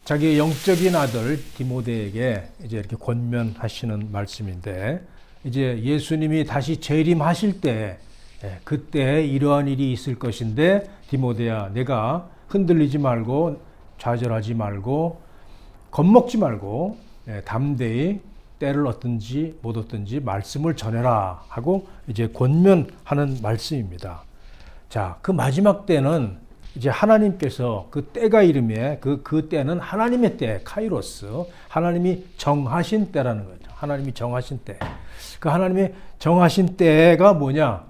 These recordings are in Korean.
자기의 영적인 아들 디모데에게 이제 이렇게 권면하시는 말씀인데, 이제 예수님이 다시 재림하실 때, 그때 이러한 일이 있을 것인데, 디모데야, 내가 흔들리지 말고 좌절하지 말고 겁먹지 말고 담대히 때를 얻든지 못 얻든지 말씀을 전해라 하고 이제 권면하는 말씀입니다. 자, 그 마지막 때는 이제 하나님께서 그 때가 이름에 그 때는 하나님의 때, 카이로스, 하나님이 정하신 때라는 거죠. 하나님이 정하신 때. 그 하나님이 정하신 때가 뭐냐?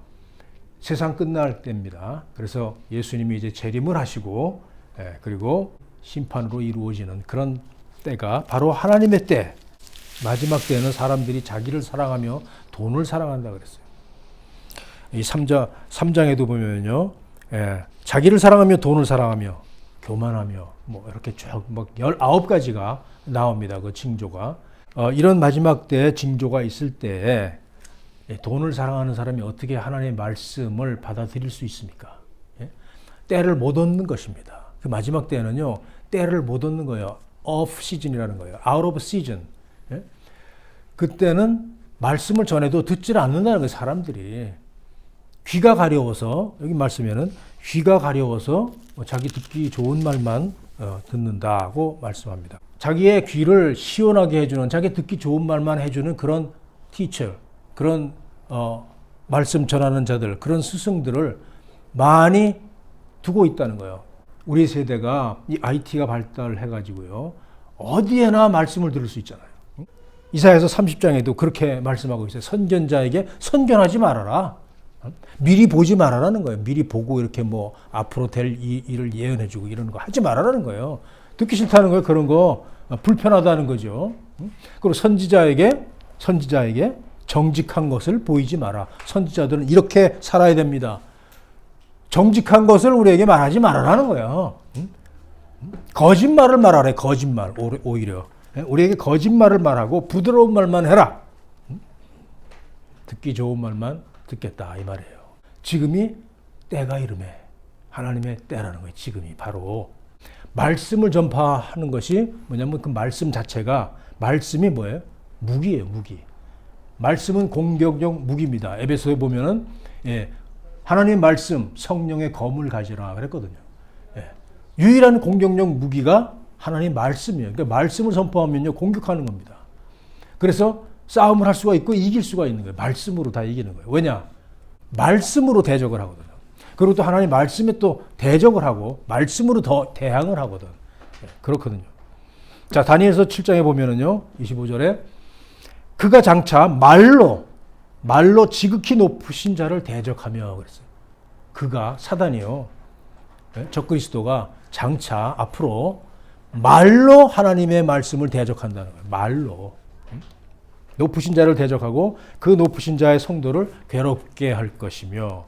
세상 끝날 때입니다. 그래서 예수님이 이제 재림을 하시고, 그리고 심판으로 이루어지는 그런 때가 바로 하나님의 때. 마지막 때는 사람들이 자기를 사랑하며 돈을 사랑한다 그랬어요. 이 3장에도 보면요. 자기를 사랑하며 돈을 사랑하며 교만하며 뭐 이렇게 쭉 막 19가지가 나옵니다. 그 징조가. 이런 마지막 때 징조가 있을 때 돈을 사랑하는 사람이 어떻게 하나님의 말씀을 받아들일 수 있습니까? 때를 못 얻는 것입니다. 그 마지막 때는요. 때를 못 얻는 거예요. off season이라는 거예요. out of season. 그때는 말씀을 전해도 듣질 않는다는 거예요. 사람들이. 귀가 가려워서, 여기 말씀에는 귀가 가려워서 자기 듣기 좋은 말만 듣는다고 말씀합니다. 자기의 귀를 시원하게 해주는, 자기 듣기 좋은 말만 해주는 그런 티처, 그런 말씀 전하는 자들, 그런 스승들을 많이 두고 있다는 거예요. 우리 세대가 이 IT가 발달해가지고요. 어디에나 말씀을 들을 수 있잖아요. 이사야서 30장에도 그렇게 말씀하고 있어요. 선견자에게 선견하지 말아라. 미리 보지 말아라는 거예요. 미리 보고 이렇게 뭐 앞으로 될 일을 예언해주고 이런 거 하지 말아라는 거예요. 듣기 싫다는 거예요. 그런 거 불편하다는 거죠. 그리고 선지자에게 정직한 것을 보이지 마라. 선지자들은 이렇게 살아야 됩니다. 정직한 것을 우리에게 말하지 말아라는 거예요. 거짓말을 말하래. 거짓말 오히려. 우리에게 거짓말을 말하고 부드러운 말만 해라. 듣기 좋은 말만 듣겠다 이 말이에요. 지금이 때가 이름에 하나님의 때라는 거예요. 지금이 바로 말씀을 전파하는 것이 뭐냐면 그 말씀 자체가 말씀이 뭐예요? 무기예요. 무기. 말씀은 공격용 무기입니다. 에베소에 보면은 하나님의 말씀 성령의 검을 가지라 그랬거든요. 유일한 공격용 무기가 하나님의 말씀이에요. 그러니까 말씀을 선포하면요 공격하는 겁니다. 그래서 싸움을 할 수가 있고 이길 수가 있는 거예요. 말씀으로 다 이기는 거예요. 왜냐? 말씀으로 대적을 하거든요. 그리고 또 하나님 말씀에 또 대적을 하고 말씀으로 더 대항을 하거든. 그렇거든요. 자, 다니엘서 7장에 보면은요. 25절에 그가 장차 말로 지극히 높으신 자를 대적하며 그랬어요. 그가 사단이요. 적그리스도가 장차 앞으로 말로 하나님의 말씀을 대적한다는 거예요. 말로. 높으신 자를 대적하고 그 높으신 자의 성도를 괴롭게 할 것이며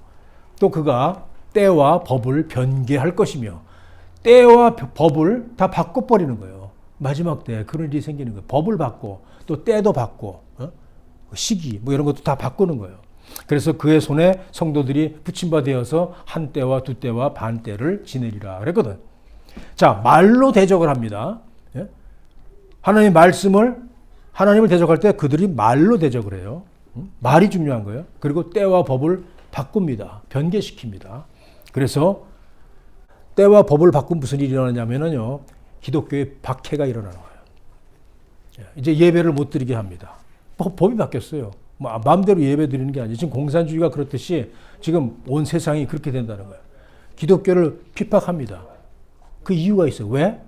또 그가 때와 법을 변개할 것이며 때와 법을 다 바꿔버리는 거예요. 마지막 때 그런 일이 생기는 거예요. 법을 바꿔 또 때도 바꿔 시기 뭐 이런 것도 다 바꾸는 거예요. 그래서 그의 손에 성도들이 붙임바 되어서 한 때와 두 때와 반 때를 지내리라 그랬거든. 자, 말로 대적을 합니다. 하나님을 대적할 때 그들이 말로 대적을 해요. 말이 중요한 거예요. 그리고 때와 법을 바꿉니다. 변개시킵니다. 그래서 때와 법을 바꾼 무슨 일이 일어나냐면요. 기독교의 박해가 일어나는 거예요. 이제 예배를 못 드리게 합니다. 법이 바뀌었어요. 마음대로 예배 드리는 게 아니에요. 지금 공산주의가 그렇듯이 지금 온 세상이 그렇게 된다는 거예요. 기독교를 핍박합니다. 그 이유가 있어요. 왜?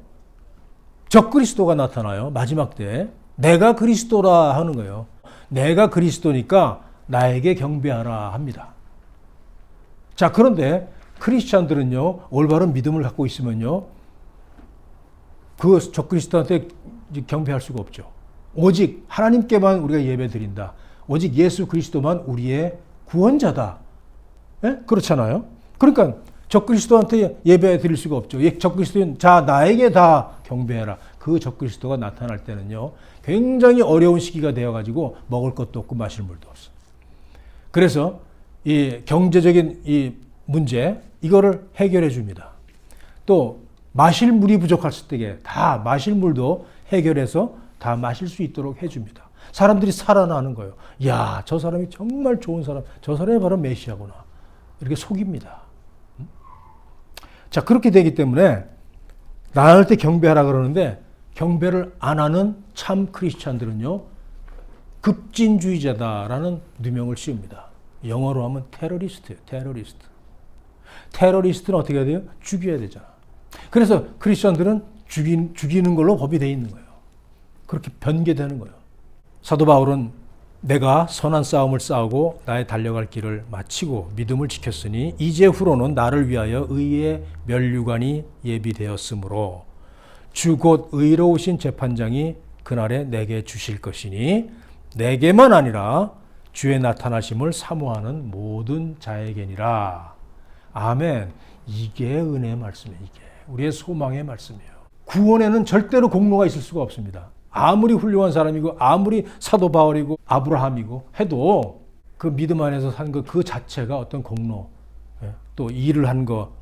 적그리스도가 나타나요. 마지막 때. 내가 그리스도라 하는 거예요. 내가 그리스도니까 나에게 경배하라 합니다. 자, 그런데 크리스찬들은요, 올바른 믿음을 갖고 있으면요, 그 적그리스도한테 경배할 수가 없죠. 오직 하나님께만 우리가 예배 드린다. 오직 예수 그리스도만 우리의 구원자다. 그렇잖아요. 그러니까 적그리스도한테 예배 드릴 수가 없죠. 적그리스도는 자 나에게 다 경배해라. 그 적그리스도가 나타날 때는요. 굉장히 어려운 시기가 되어가지고 먹을 것도 없고 마실 물도 없어. 그래서 이 경제적인 이 문제 이거를 해결해 줍니다. 또 마실 물이 부족했을 때에 다 마실 물도 해결해서 다 마실 수 있도록 해줍니다. 사람들이 살아나는 거예요. 야, 저 사람이 정말 좋은 사람, 저 사람이 바로 메시아구나. 이렇게 속입니다. 자, 그렇게 되기 때문에 나눌 때 경배하라 그러는데 경배를 안 하는 참 크리스찬들은요, 급진주의자다라는 누명을 씌웁니다. 영어로 하면 테러리스트예요. 테러리스트. 테러리스트는 어떻게 해야 돼요? 죽여야 되잖아. 그래서 크리스천들은 죽이는 걸로 법이 되어 있는 거예요. 그렇게 변개되는 거예요. 사도 바울은 내가 선한 싸움을 싸우고 나의 달려갈 길을 마치고 믿음을 지켰으니 이제후로는 나를 위하여 의의 면류관이 예비되었으므로 주 곧 의로우신 재판장이 그날에 내게 주실 것이니 내게만 아니라 주의 나타나심을 사모하는 모든 자에게니라. 아멘. 이게 은혜의 말씀이에요. 이게 우리의 소망의 말씀이에요. 구원에는 절대로 공로가 있을 수가 없습니다. 아무리 훌륭한 사람이고 아무리 사도 바울이고 아브라함이고 해도 그 믿음 안에서 산 것 그 자체가 어떤 공로, 또 일을 한 거,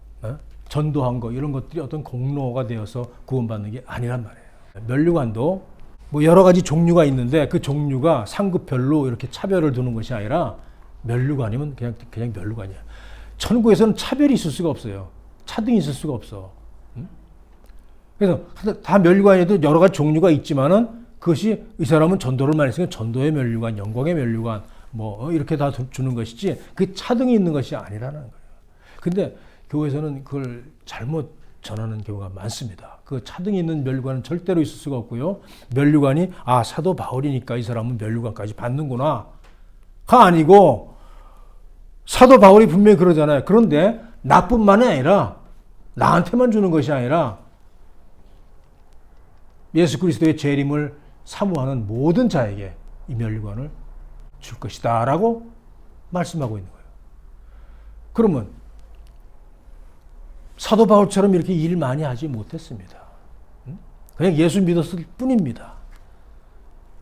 전도한 거 이런 것들이 어떤 공로가 되어서 구원받는 게 아니란 말이에요. 면류관도 뭐 여러 가지 종류가 있는데 그 종류가 상급별로 이렇게 차별을 두는 것이 아니라 면류관이면 그냥 면류관이야. 천국에서는 차별이 있을 수가 없어요. 차등이 있을 수가 없어. 그래서 다 면류관에도 여러 가지 종류가 있지만은 그것이 이 사람은 전도를 많이 했으니까 전도의 면류관, 영광의 면류관 뭐 이렇게 다 주는 것이지 그 차등이 있는 것이 아니라는 거예요. 근데 교회에서는 그걸 잘못 전하는 경우가 많습니다. 그 차등이 있는 면류관은 절대로 있을 수가 없고요. 면류관이 사도 바울이니까 이 사람은 면류관까지 받는구나. 가 아니고 사도 바울이 분명히 그러잖아요. 그런데 나뿐만이 아니라 나한테만 주는 것이 아니라 예수 그리스도의 재림을 사모하는 모든 자에게 이 면류관을 줄 것이다 라고 말씀하고 있는 거예요. 그러면 사도 바울처럼 이렇게 일 많이 하지 못했습니다. 그냥 예수 믿었을 뿐입니다.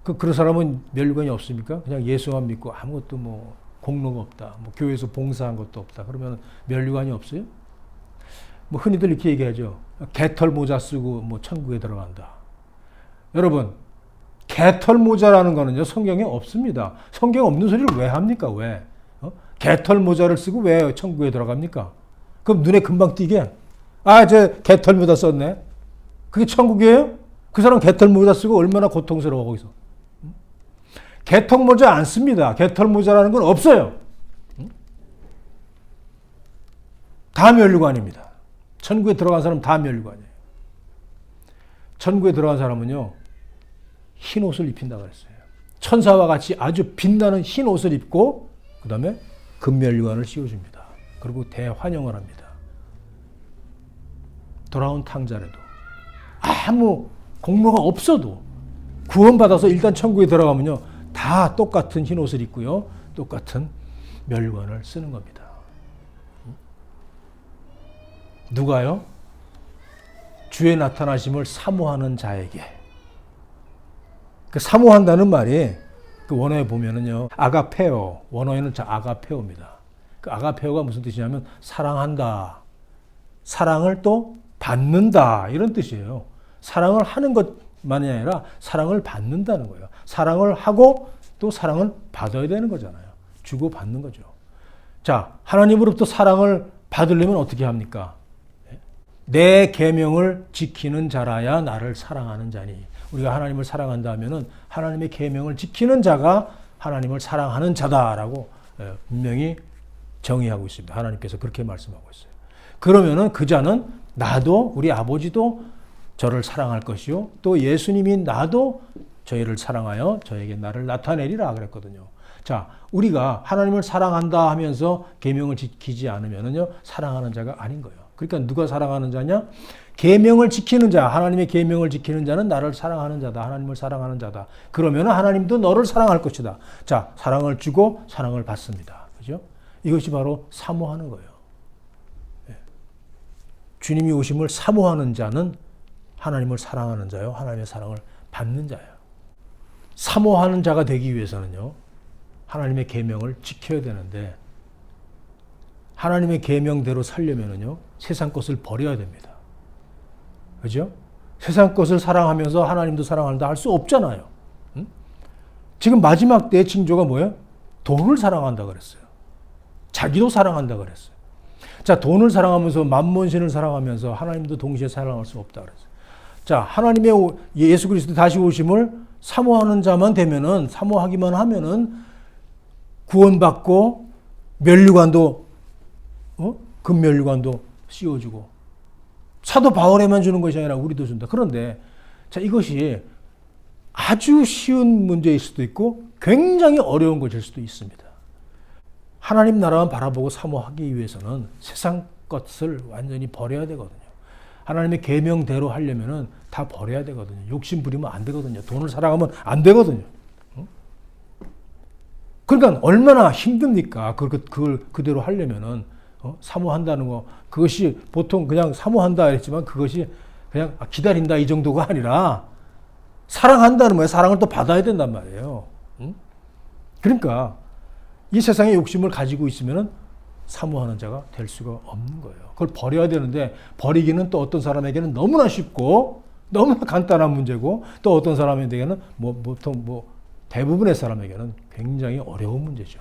그런 사람은 면류관이 없습니까? 그냥 예수만 믿고 아무것도 뭐 공로가 없다. 뭐 교회에서 봉사한 것도 없다. 그러면 면류관이 없어요? 뭐 흔히들 이렇게 얘기하죠. 개털 모자 쓰고 뭐 천국에 들어간다. 여러분, 개털 모자라는 거는요, 성경에 없습니다. 성경 없는 소리를 왜 합니까? 왜? 개털 모자를 쓰고 왜 천국에 들어갑니까? 그럼 눈에 금방 띄게, 저 개털 모자 썼네. 그게 천국이에요? 그 사람 개털 모자 쓰고 얼마나 고통스러워, 거기서. 개털 모자 안 씁니다. 개털 모자라는 건 없어요. 다 면류관입니다. 천국에 들어간 사람 다 면류관이에요. 천국에 들어간 사람은요, 흰 옷을 입힌다고 그랬어요. 천사와 같이 아주 빛나는 흰 옷을 입고 그 다음에 금면류관을 씌워줍니다. 그리고 대환영을 합니다. 돌아온 탕자라도 아무 공로가 없어도 구원받아서 일단 천국에 들어가면요, 다 똑같은 흰 옷을 입고요, 똑같은 면류관을 쓰는 겁니다. 누가요? 주의 나타나심을 사모하는 자에게. 그 사모한다는 말이 그 원어에 보면은요, 아가페오, 원어에는 아가페오입니다. 그 아가페오가 무슨 뜻이냐면 사랑한다, 사랑을 또 받는다 이런 뜻이에요. 사랑을 하는 것만이 아니라 사랑을 받는다는 거예요. 사랑을 하고 또 사랑을 받아야 되는 거잖아요. 주고 받는 거죠. 자, 하나님으로부터 사랑을 받으려면 어떻게 합니까? 내 계명을 지키는 자라야 나를 사랑하는 자니. 우리가 하나님을 사랑한다 하면은 하나님의 계명을 지키는 자가 하나님을 사랑하는 자다라고 분명히 정의하고 있습니다. 하나님께서 그렇게 말씀하고 있어요. 그러면은 그 자는 나도 우리 아버지도 저를 사랑할 것이요, 또 예수님이 나도 저희를 사랑하여 저에게 나를 나타내리라 그랬거든요. 자, 우리가 하나님을 사랑한다 하면서 계명을 지키지 않으면은요, 사랑하는 자가 아닌 거예요. 그러니까 누가 사랑하는 자냐? 계명을 지키는 자, 하나님의 계명을 지키는 자는 나를 사랑하는 자다. 하나님을 사랑하는 자다. 그러면 하나님도 너를 사랑할 것이다. 자, 사랑을 주고 사랑을 받습니다. 그죠? 이것이 바로 사모하는 거예요. 주님이 오심을 사모하는 자는 하나님을 사랑하는 자요, 하나님의 사랑을 받는 자예요. 사모하는 자가 되기 위해서는요, 하나님의 계명을 지켜야 되는데 하나님의 계명대로 살려면은요, 세상 것을 버려야 됩니다. 그죠? 세상 것을 사랑하면서 하나님도 사랑한다 할 수 없잖아요. 응? 지금 마지막 때의 징조가 뭐예요? 돈을 사랑한다 그랬어요. 자기도 사랑한다 그랬어요. 자, 돈을 사랑하면서 만몬신을 사랑하면서 하나님도 동시에 사랑할 수 없다 그랬어요. 자, 하나님의 예수 그리스도 다시 오심을 사모하는 자만 되면은, 사모하기만 하면은 구원받고 면류관도 금면류관도 씌워주고 사도 바울에만 주는 것이 아니라 우리도 준다. 그런데 자, 이것이 아주 쉬운 문제일 수도 있고 굉장히 어려운 것일 수도 있습니다. 하나님 나라만 바라보고 사모하기 위해서는 세상 것을 완전히 버려야 되거든요. 하나님의 계명대로 하려면은 다 버려야 되거든요. 욕심 부리면 안 되거든요. 돈을 사랑하면 안 되거든요. 그러니까 얼마나 힘듭니까? 그걸 그대로 하려면은 사모한다는 거, 그것이 보통 그냥 사모한다 했지만 그것이 그냥 기다린다 이 정도가 아니라 사랑한다는 거예요. 사랑을 또 받아야 된단 말이에요. 그러니까 이 세상의 욕심을 가지고 있으면은 사모하는 자가 될 수가 없는 거예요. 그걸 버려야 되는데 버리기는 또 어떤 사람에게는 너무나 쉽고 너무나 간단한 문제고 또 어떤 사람에게는 보통 대부분의 사람에게는 굉장히 어려운 문제죠.